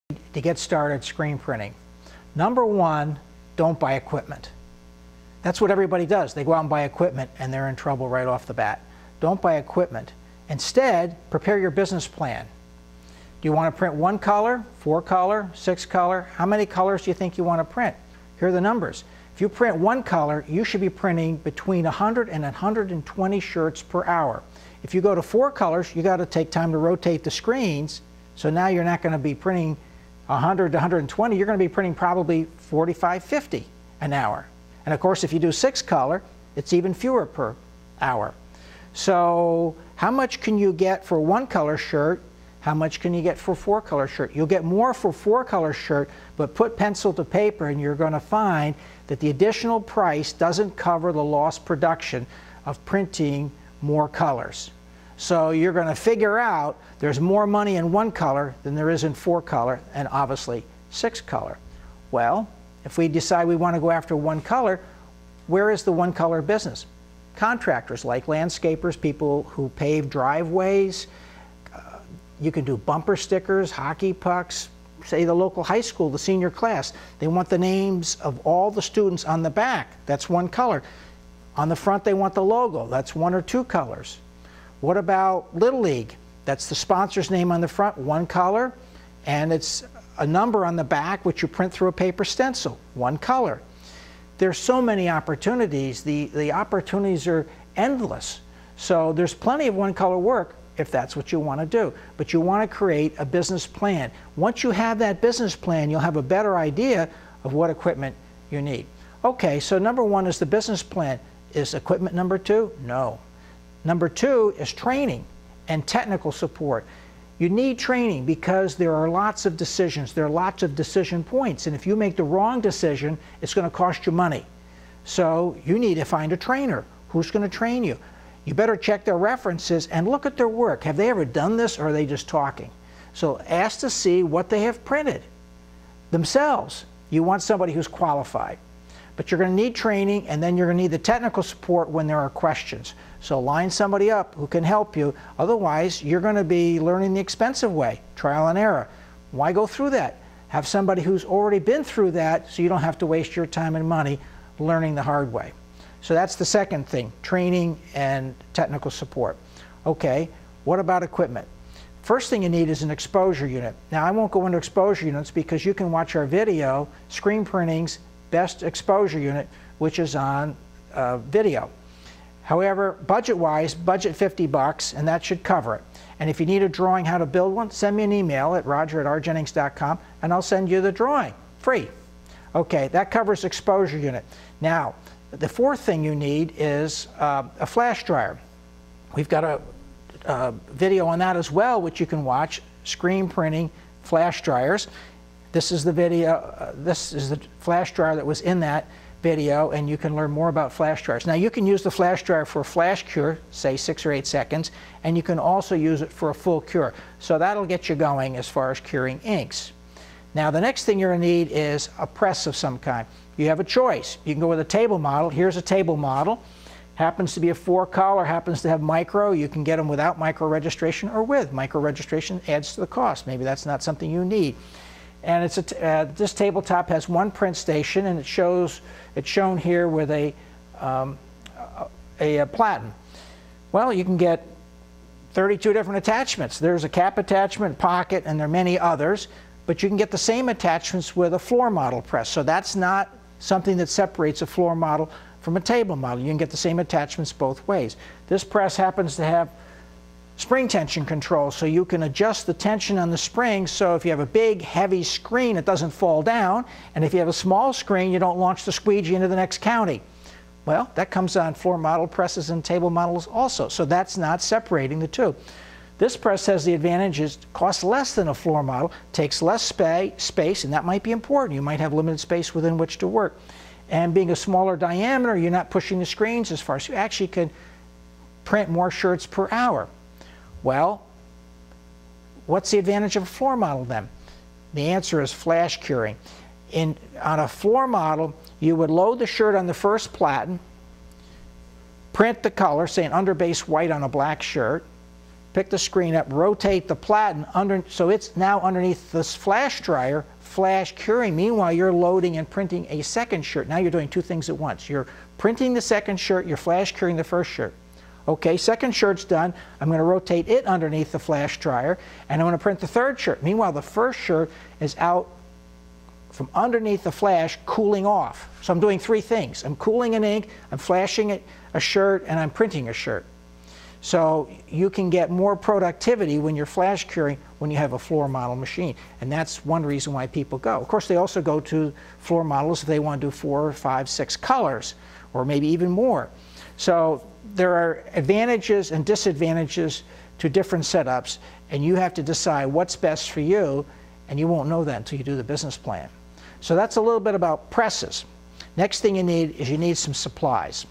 to get started screen printing. Number one, don't buy equipment. That's what everybody does. They go out and buy equipment and they're in trouble right off the bat. Don't buy equipment. Instead, prepare your business plan. Do you want to print 1 color, 4 color, 6 color? How many colors do you think you want to print? Here are the numbers. If you print 1 color, you should be printing between 100 and 120 shirts per hour. If you go to 4 colors, you got to take time to rotate the screens. So now you're not going to be printing 100 to 120. You're going to be printing probably 45, 50 an hour. And of course, if you do 6 color, it's even fewer per hour. So how much can you get for 1 color shirt? How much can you get for 4 color shirt? You'll get more for 4 color shirt, but put pencil to paper and you're going to find that the additional price doesn't cover the lost production of printing more colors. So you're going to figure out there's more money in 1 color than there is in 4 color and obviously 6 color. Well, if we decide we want to go after 1 color, where is the 1 color business? Contractors like landscapers, people who pave driveways. You can do bumper stickers, hockey pucks, say the local high school, the senior class. They want the names of all the students on the back. That's 1 color. On the front, they want the logo. That's 1 or 2 colors. What about Little League? That's the sponsor's name on the front, 1 color, and it's a number on the back, which you print through a paper stencil, 1 color. There's so many opportunities. The opportunities are endless. So there's plenty of 1 color work if that's what you want to do. But you want to create a business plan. Once you have that business plan, you'll have a better idea of what equipment you need. Okay, so number 1 is the business plan. Is equipment number 2? No. Number 2 is training and technical support. You need training because there are lots of decisions. There are lots of decision points. And if you make the wrong decision, it's going to cost you money. So you need to find a trainer. Who's going to train you? You better check their references and look at their work. Have they ever done this, or are they just talking? So ask to see what they have printed themselves. You want somebody who's qualified. But you're going to need training, and then you're going to need the technical support when there are questions. So line somebody up who can help you. Otherwise, you're going to be learning the expensive way, trial and error. Why go through that? Have somebody who's already been through that so you don't have to waste your time and money learning the hard way. So that's the second thing, training and technical support. Okay, what about equipment? First thing you need is an exposure unit. Now, I won't go into exposure units because you can watch our video, Screen Printing's Best Exposure Unit, which is on video. However, budget-wise, budget $50, and that should cover it. And if you need a drawing how to build one, send me an email at roger@rjennings.com, and I'll send you the drawing, free. Okay, that covers exposure unit. Now, the 4th thing you need is a flash dryer. We've got a video on that as well, which you can watch, Screen Printing Flash Dryers. This is the video, this is the flash dryer that was in that video, and you can learn more about flash dryers. Now, you can use the flash dryer for a flash cure, say 6 or 8 seconds, and you can also use it for a full cure. So that'll get you going as far as curing inks. Now, the next thing you're going to need is a press of some kind. You have a choice. You can go with a table model. Here's a table model. Happens to be a 4 color, happens to have micro. You can get them without micro registration or with. Micro registration adds to the cost. Maybe that's not something you need. And it's this tabletop has 1 print station, and it's shown here with a platen. Well, you can get 32 different attachments. There's a cap attachment, pocket, and there are many others. But you can get the same attachments with a floor model press. So that's not something that separates a floor model from a table model. You can get the same attachments both ways. This press happens to have spring tension control, so you can adjust the tension on the spring, so if you have a big, heavy screen, it doesn't fall down, and if you have a small screen, you don't launch the squeegee into the next county. Well, that comes on floor model presses and table models also, so that's not separating the two. This press has the advantages, costs less than a floor model, takes less space, and that might be important. You might have limited space within which to work. And being a smaller diameter, you're not pushing the screens as far, so you actually can print more shirts per hour. Well, what's the advantage of a floor model then? The answer is flash curing. On a floor model, you would load the shirt on the first platen, print the color, say an underbase white on a black shirt, pick the screen up, rotate the platen under, so it's now underneath this flash dryer, flash curing. Meanwhile, you're loading and printing a second shirt. Now you're doing two things at once. You're printing the second shirt, you're flash curing the first shirt. Okay, second shirt's done. I'm going to rotate it underneath the flash dryer, and I'm going to print the third shirt. Meanwhile, the first shirt is out from underneath the flash, cooling off. So I'm doing three things. I'm cooling an ink, I'm flashing it, a shirt, and I'm printing a shirt. So you can get more productivity when you're flash curing when you have a floor model machine. And that's one reason why people go. Of course, they also go to floor models if they want to do 4, 5, 6 colors, or maybe even more. So there are advantages and disadvantages to different setups, and you have to decide what's best for you, and you won't know that until you do the business plan. So that's a little bit about presses. Next thing you need is some supplies.